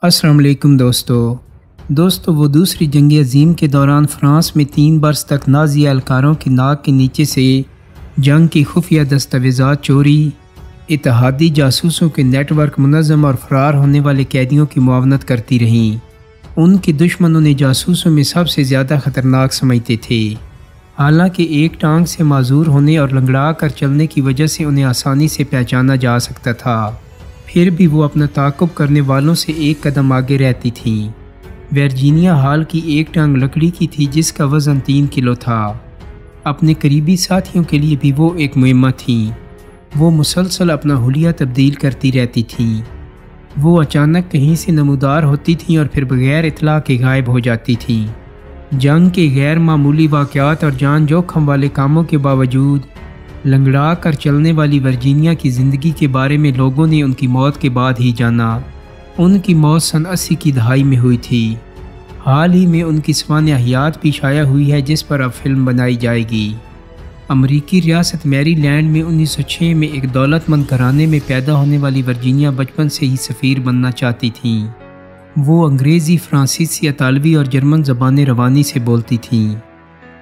السلام علیکم دوستو وہ دوسری جنگ عظیم کے دوران فرانس میں 3 برس تک نازی اہلکاروں کی ناک کے نیچے سے جنگ کی خفیہ دستاویزات چوری، اتحادی جاسوسوں کے نیٹ ورک منظم اور فرار ہونے والے قیدیوں کی معاونت کرتی رہیں۔ ان کے دشمن انہیں جاسوسوں میں سب سے زیادہ خطرناک سمجھتے تھے، حالانکہ ایک ٹانگ سے معذور ہونے اور لنگڑا کر چلنے کی وجہ سے انہیں آسانی سے پہچانا جا سکتا تھا، پھر بھی وہ اپنا تعاقب کرنے والوں سے ایک قدم آگے رہتی تھیں۔ ورجینیا ہال کی ایک ٹانگ لکڑی کی تھی جس کا وزن 3 کلو تھا۔ اپنے قریبی ساتھیوں کے لیے بھی وہ ایک مہمہ تھیں۔ وہ مسلسل اپنا حلیہ تبدیل کرتی رہتی تھیں۔ وہ اچانک کہیں سے نمودار ہوتی تھیں اور پھر بغیر اطلاع کے غائب ہو جاتی تھیں۔ جنگ کے غیر معمولی واقعات اور جان جوخم والے کاموں کے باوجود لنگڑا کر چلنے والی ورجینیا کی زندگی کے بارے میں لوگوں نے ان کی موت کے بعد ہی جانا۔ ان کی موت سن 80 کی دہائی میں ہوئی تھی۔ حال ہی میں ان کی سوانح حیات بھی شائع ہوئی ہے جس پر اب فلم بنائی جائے گی۔ امریکی ریاست میری لینڈ میں 1906 میں ایک دولت مند گھرانے میں پیدا ہونے والی ورجینیا بچپن سے ہی سفیر بننا چاہتی تھیں۔ وہ انگریزی، فرانسیسی، اطالوی اور جرمن زبانیں روانی سے بولتی تھیں۔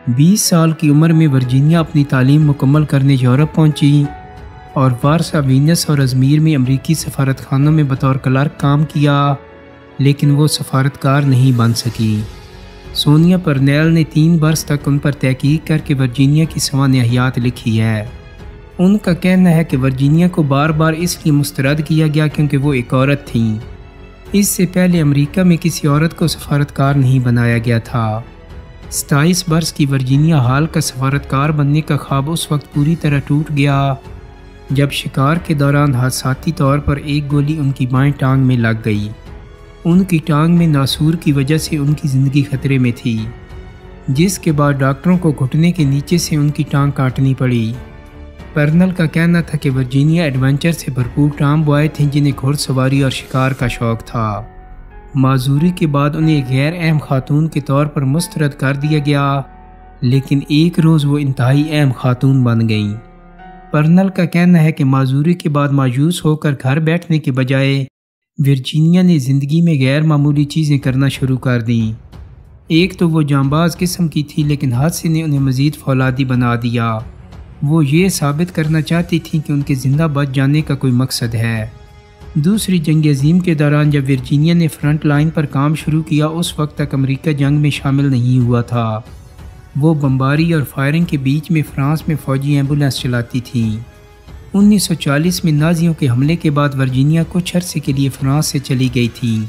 20 سال کی عمر میں ورجینیا اپنی تعلیم مکمل کرنے یورپ پہنچی اور وارسا، وینس اور ازمیر میں امریکی سفارت خانوں میں بطور کلرک کام کیا، لیکن وہ سفارتکار نہیں بن سکی۔ سونیا پرنیل نے 3 برس تک ان پر تحقیق کر کے ورجینیا کی سوانح حیات لکھی ہے۔ ان کا کہنا ہے کہ ورجینیا کو بار بار اس لیے مسترد کیا گیا کیونکہ وہ ایک عورت تھیں۔ اس سے پہلے امریکہ میں کسی عورت کو سفارتکار نہیں بنایا گیا تھا۔ 27 برس کی ورجینیا ہال کا سفارتکار بننے کا خواب اس وقت پوری طرح ٹوٹ گیا جب شکار کے دوران حادثاتی طور پر ایک گولی ان کی بائیں ٹانگ میں لگ گئی۔ ان کی ٹانگ میں ناسور کی وجہ سے ان کی زندگی خطرے میں تھی، جس کے بعد ڈاکٹروں کو گھٹنے کے نیچے سے ان کی ٹانگ کاٹنی پڑی۔ پرنل کا کہنا تھا کہ ورجینیا ایڈونچر سے بھرپور ٹام بوائے تھیں جنہیں گھڑ سواری اور شکار کا شوق تھا۔ معذوری کے بعد انہیں ایک غیر اہم خاتون کے طور پر مسترد کر دیا گیا، لیکن ایک روز وہ انتہائی اہم خاتون بن گئیں۔ پرنل کا کہنا ہے کہ معذوری کے بعد مایوس ہو کر گھر بیٹھنے کے بجائے ورجینیا نے زندگی میں غیر معمولی چیزیں کرنا شروع کر دیں۔ ایک تو وہ جانباز قسم کی تھی، لیکن حادثے نے انہیں مزید فولادی بنا دیا۔ وہ یہ ثابت کرنا چاہتی تھیں کہ ان کے زندہ بچ جانے کا کوئی مقصد ہے۔ دوسری جنگ عظیم کے دوران جب ورجینیا نے فرنٹ لائن پر کام شروع کیا، اس وقت تک امریکہ جنگ میں شامل نہیں ہوا تھا۔ وہ بمباری اور فائرنگ کے بیچ میں فرانس میں فوجی ایمبولینس چلاتی تھیں۔ 1940 میں نازیوں کے حملے کے بعد ورجینیا کچھ عرصے کے لیے فرانس سے چلی گئی تھی۔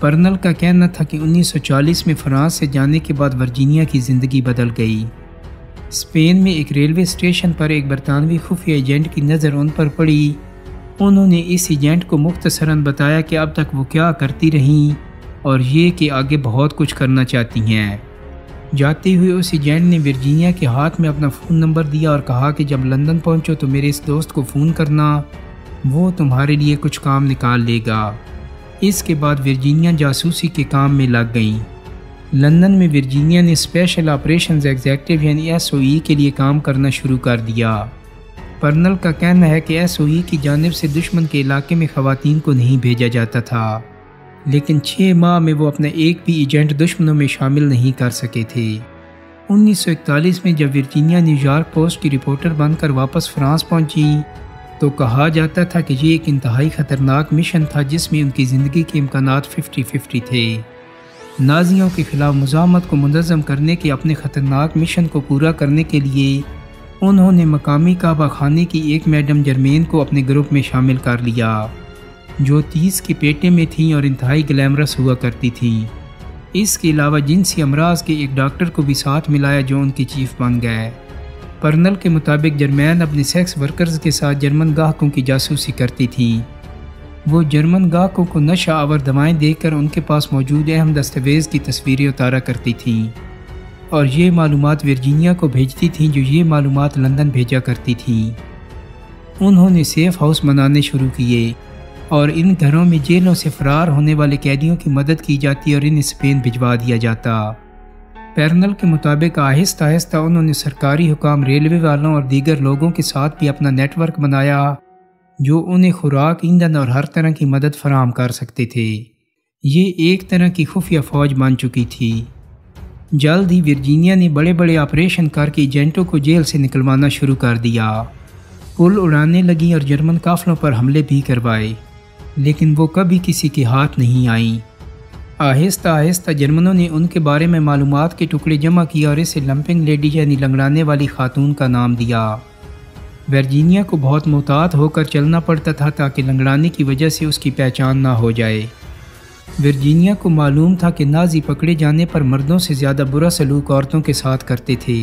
پرنل کا کہنا تھا کہ 1940 میں فرانس سے جانے کے بعد ورجینیا کی زندگی بدل گئی۔ اسپین میں ایک ریلوے اسٹیشن پر ایک برطانوی خفیہ ایجنٹ کی نظر ان پر پڑی۔ انہوں نے اس ایجنٹ کو مختصراً بتایا کہ اب تک وہ کیا کرتی رہیں اور یہ کہ آگے بہت کچھ کرنا چاہتی ہیں۔ جاتے ہوئے اس ایجنٹ نے ورجینیا کے ہاتھ میں اپنا فون نمبر دیا اور کہا کہ جب لندن پہنچو تو میرے اس دوست کو فون کرنا، وہ تمہارے لیے کچھ کام نکال لے گا۔ اس کے بعد ورجینیا جاسوسی کے کام میں لگ گئیں۔ لندن میں ورجینیا نے اسپیشل آپریشنز ایگزیکٹو یعنی SOE کے لیے کام کرنا شروع کر دیا۔ پرنل کا کہنا ہے کہ SOE کی جانب سے دشمن کے علاقے میں خواتین کو نہیں بھیجا جاتا تھا، لیکن 6 ماہ میں وہ اپنا ایک بھی ایجنٹ دشمنوں میں شامل نہیں کر سکے تھے۔ 1941 میں جب ورجینیا نیو یارک پوسٹ کی رپورٹر بن کر واپس فرانس پہنچی تو کہا جاتا تھا کہ یہ ایک انتہائی خطرناک مشن تھا جس میں ان کی زندگی کے امکانات 50-50 تھے۔ نازیوں کے خلاف مزاحمت کو منظم کرنے کے اپنے خطرناک مشن کو پورا کرنے کے لیے انہوں نے مقامی کعبہ خانے کی ایک میڈم جرمین کو اپنے گروپ میں شامل کر لیا، جو 30 کے پیٹے میں تھیں اور انتہائی گلیمرس ہوا کرتی تھیں۔ اس کے علاوہ جنسی امراض کے ایک ڈاکٹر کو بھی ساتھ ملایا جو ان کی چیف بن گئے۔ پرنل کے مطابق جرمین اپنے سیکس ورکرز کے ساتھ جرمن گاہکوں کی جاسوسی کرتی تھیں۔ وہ جرمن گاہکوں کو نشہ آور دوائیں دے کر ان کے پاس موجود اہم دستاویز کی تصویریں اتارا کرتی تھیں اور یہ معلومات ورجینیا کو بھیجتی تھیں جو یہ معلومات لندن بھیجا کرتی تھیں۔ انہوں نے سیف ہاؤس بنانے شروع کیے اور ان گھروں میں جیلوں سے فرار ہونے والے قیدیوں کی مدد کی جاتی اور انہیں اسپین بھجوا دیا جاتا۔ پیرنل کے مطابق آہستہ آہستہ انہوں نے سرکاری حکام، ریلوے والوں اور دیگر لوگوں کے ساتھ بھی اپنا نیٹ ورک بنایا جو انہیں خوراک، ایندھن اور ہر طرح کی مدد فراہم کر سکتے تھے۔ یہ ایک طرح کی خفیہ فوج بن چکی تھی۔ جلد ہی ورجینیا نے بڑے بڑے آپریشن کر کے ایجنٹوں کو جیل سے نکلوانا شروع کر دیا۔ پل اڑانے لگیں اور جرمن قافلوں پر حملے بھی کروائے، لیکن وہ کبھی کسی کے ہاتھ نہیں آئیں۔ آہستہ آہستہ جرمنوں نے ان کے بارے میں معلومات کے ٹکڑے جمع کیا اور اسے لمپنگ لیڈی یعنی لنگڑانے والی خاتون کا نام دیا۔ ورجینیا کو بہت محتاط ہو کر چلنا پڑتا تھا تاکہ لنگڑانے کی وجہ سے اس کی پہچان نہ ہو جائے۔ ورجینیا کو معلوم تھا کہ نازی پکڑے جانے پر مردوں سے زیادہ برا سلوک عورتوں کے ساتھ کرتے تھے۔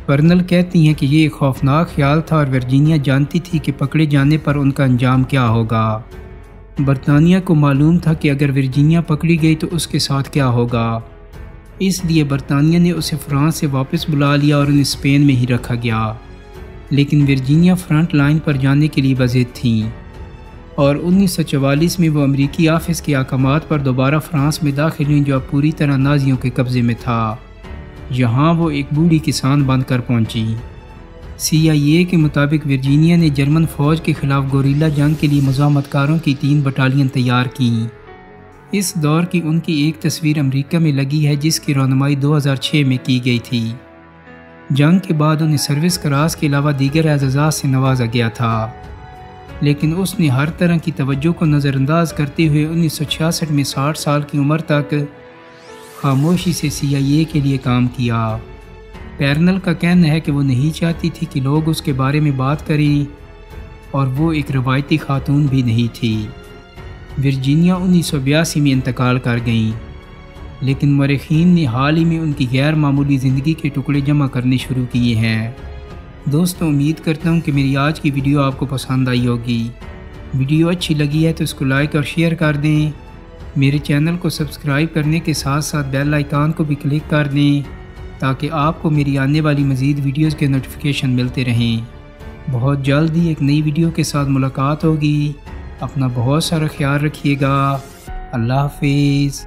پرنل کہتی ہیں کہ یہ ایک خوفناک خیال تھا اور ورجینیا جانتی تھی کہ پکڑے جانے پر ان کا انجام کیا ہوگا۔ برطانیہ کو معلوم تھا کہ اگر ورجینیا پکڑی گئی تو اس کے ساتھ کیا ہوگا، اس لیے برطانیہ نے اسے فرانس سے واپس بلا لیا اور انہیں اسپین میں ہی رکھا گیا۔ لیکن ورجینیا فرنٹ لائن پر جانے کے لیے بضد تھیں اور 1944 میں وہ امریکی آفس کے احکامات پر دوبارہ فرانس میں داخل ہوئیں جو اب پوری طرح نازیوں کے قبضے میں تھا۔ یہاں وہ ایک بوڑھی کسان بن کر پہنچی۔ CIA کے مطابق ورجینیا نے جرمن فوج کے خلاف گوریلا جنگ کے لیے مزاحمت کاروں کی 3 بٹالین تیار کیں۔ اس دور کی ان کی ایک تصویر امریکہ میں لگی ہے جس کی رونمائی 2006 میں کی گئی تھی۔ جنگ کے بعد انہیں سروس کراس کے علاوہ دیگر اعزازات سے نوازا گیا تھا، لیکن اس نے ہر طرح کی توجہ کو نظر انداز کرتے ہوئے 1966 میں 60 سال کی عمر تک خاموشی سے CIA کے لیے کام کیا۔ پیرنل کا کہنا ہے کہ وہ نہیں چاہتی تھی کہ لوگ اس کے بارے میں بات کریں اور وہ ایک روایتی خاتون بھی نہیں تھی۔ ورجینیا 1982 میں انتقال کر گئیں، لیکن مورخین نے حال ہی میں ان کی غیر معمولی زندگی کے ٹکڑے جمع کرنے شروع کیے ہیں۔ دوستوں، امید کرتا ہوں کہ میری آج کی ویڈیو آپ کو پسند آئی ہوگی۔ ویڈیو اچھی لگی ہے تو اس کو لائک اور شیئر کر دیں۔ میرے چینل کو سبسکرائب کرنے کے ساتھ ساتھ بیل آئیکن کو بھی کلک کر دیں تاکہ آپ کو میری آنے والی مزید ویڈیوز کے نوٹیفیکیشن ملتے رہیں۔ بہت جلد ہی ایک نئی ویڈیو کے ساتھ ملاقات ہوگی۔ اپنا بہت سارا خیال رکھیے گا۔ اللہ حافظ۔